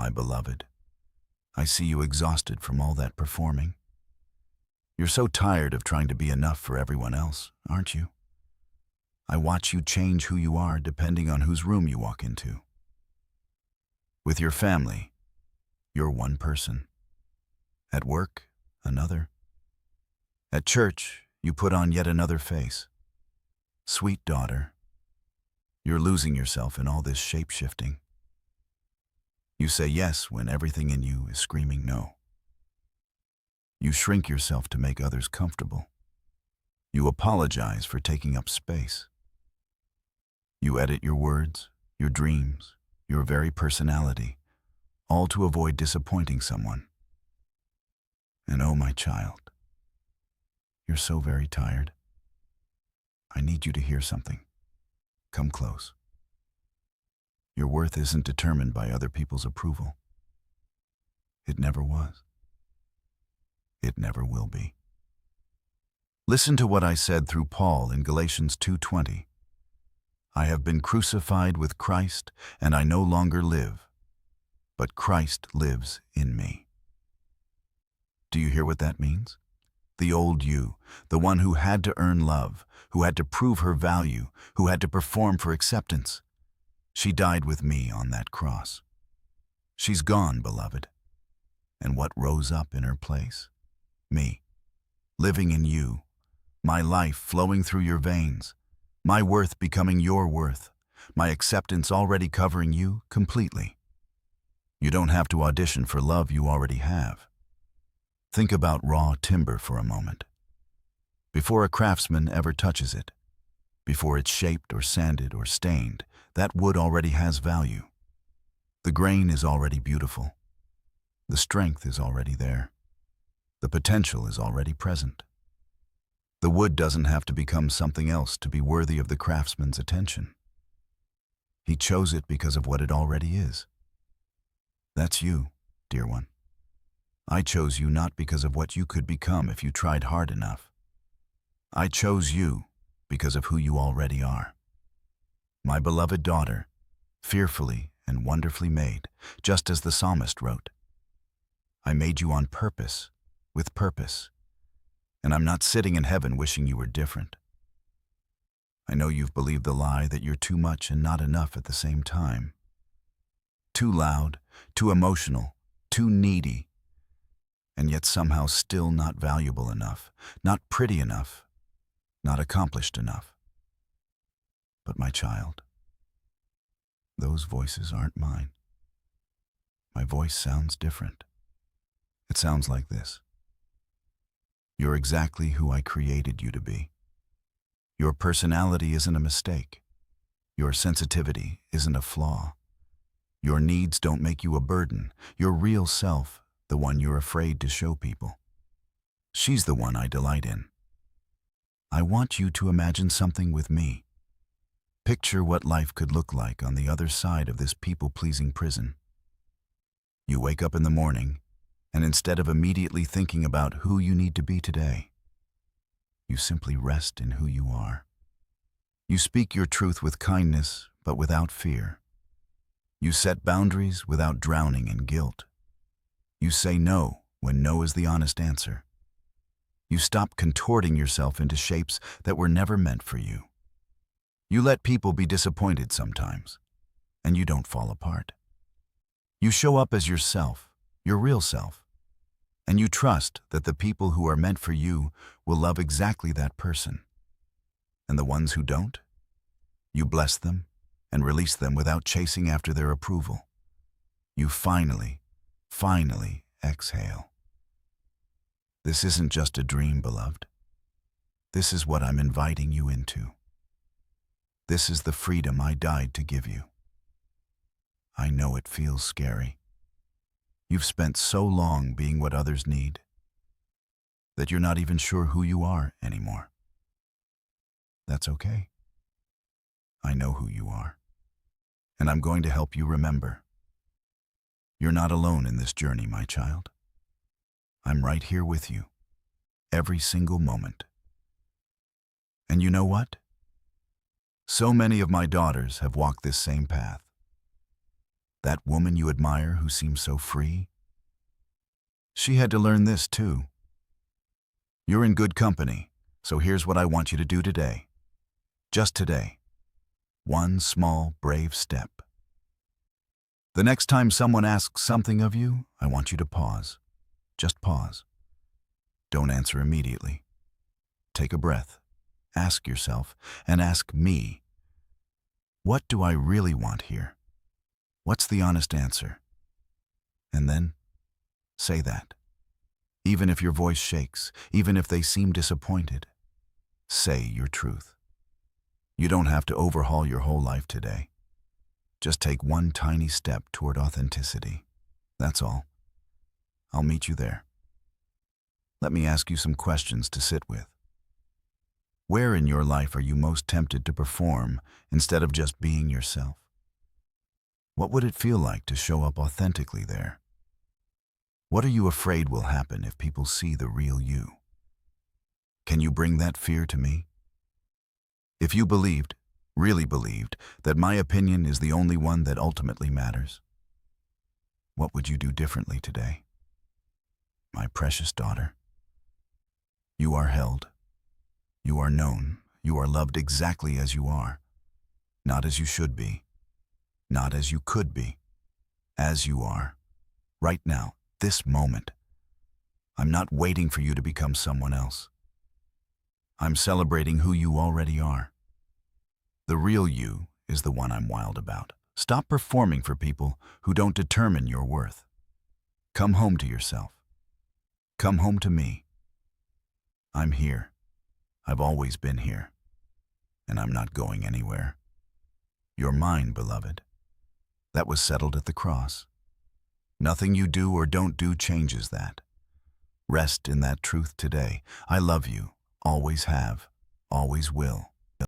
my beloved. I see you exhausted from all that performing. You're so tired of trying to be enough for everyone else, aren't you? I watch you change who you are depending on whose room you walk into. With your family, you're one person. At work, another. At church, you put on yet another face. Sweet daughter, you're losing yourself in all this shape-shifting. You say yes when everything in you is screaming no. You shrink yourself to make others comfortable. You apologize for taking up space. You edit your words, your dreams, your very personality, all to avoid disappointing someone. And oh, my child, you're so very tired. I need you to hear something. Come close. Your worth isn't determined by other people's approval. It never was. It never will be. Listen to what I said through Paul in Galatians 2:20. I have been crucified with Christ, and I no longer live, but Christ lives in me. Do you hear what that means? The old you, the one who had to earn love, who had to prove her value, who had to perform for acceptance. She died with me on that cross. She's gone, beloved. And what rose up in her place? Me, living in you, my life flowing through your veins, my worth becoming your worth, my acceptance already covering you completely. You don't have to audition for love you already have. Think about raw timber for a moment. Before a craftsman ever touches it, before it's shaped or sanded or stained, that wood already has value. The grain is already beautiful. The strength is already there. The potential is already present. The wood doesn't have to become something else to be worthy of the craftsman's attention. He chose it because of what it already is. That's you, dear one. I chose you not because of what you could become if you tried hard enough. I chose you because of who you already are. My beloved daughter, fearfully and wonderfully made, just as the psalmist wrote. I made you on purpose, with purpose, and I'm not sitting in heaven wishing you were different. I know you've believed the lie that you're too much and not enough at the same time. Too loud, too emotional, too needy, and yet somehow still not valuable enough, not pretty enough, not accomplished enough. But my child, those voices aren't mine. My voice sounds different. It sounds like this. You're exactly who I created you to be. Your personality isn't a mistake. Your sensitivity isn't a flaw. Your needs don't make you a burden. Your real self, the one you're afraid to show people. She's the one I delight in. I want you to imagine something with me. Picture what life could look like on the other side of this people-pleasing prison. You wake up in the morning, and instead of immediately thinking about who you need to be today, you simply rest in who you are. You speak your truth with kindness, but without fear. You set boundaries without drowning in guilt. You say no when no is the honest answer. You stop contorting yourself into shapes that were never meant for you. You let people be disappointed sometimes, and you don't fall apart. You show up as yourself, your real self, and you trust that the people who are meant for you will love exactly that person. And the ones who don't, you bless them and release them without chasing after their approval. You finally exhale. This isn't just a dream, beloved. This is what I'm inviting you into. This is the freedom I died to give you. I know it feels scary. You've spent so long being what others need that you're not even sure who you are anymore. That's okay. I know who you are, and I'm going to help you remember. You're not alone in this journey, my child. I'm right here with you, every single moment. And you know what? So many of my daughters have walked this same path. That woman you admire who seems so free? She had to learn this too. You're in good company, so here's what I want you to do today. Just today. One small, brave step. The next time someone asks something of you, I want you to pause. Just pause. Don't answer immediately. Take a breath. Ask yourself, and ask me, what do I really want here? What's the honest answer? And then, say that. Even if your voice shakes, even if they seem disappointed, say your truth. You don't have to overhaul your whole life today. Just take one tiny step toward authenticity. That's all. I'll meet you there. Let me ask you some questions to sit with. Where in your life are you most tempted to perform instead of just being yourself? What would it feel like to show up authentically there? What are you afraid will happen if people see the real you? Can you bring that fear to me? If you believed, really believed, that my opinion is the only one that ultimately matters, what would you do differently today? My precious daughter, you are held. You are known. You are loved exactly as you are. Not as you should be. Not as you could be. As you are. Right now, this moment. I'm not waiting for you to become someone else. I'm celebrating who you already are. The real you is the one I'm wild about. Stop performing for people who don't determine your worth. Come home to yourself. Come home to me. I'm here. I've always been here. And I'm not going anywhere. You're mine, beloved. That was settled at the cross. Nothing you do or don't do changes that. Rest in that truth today. I love you. Always have. Always will.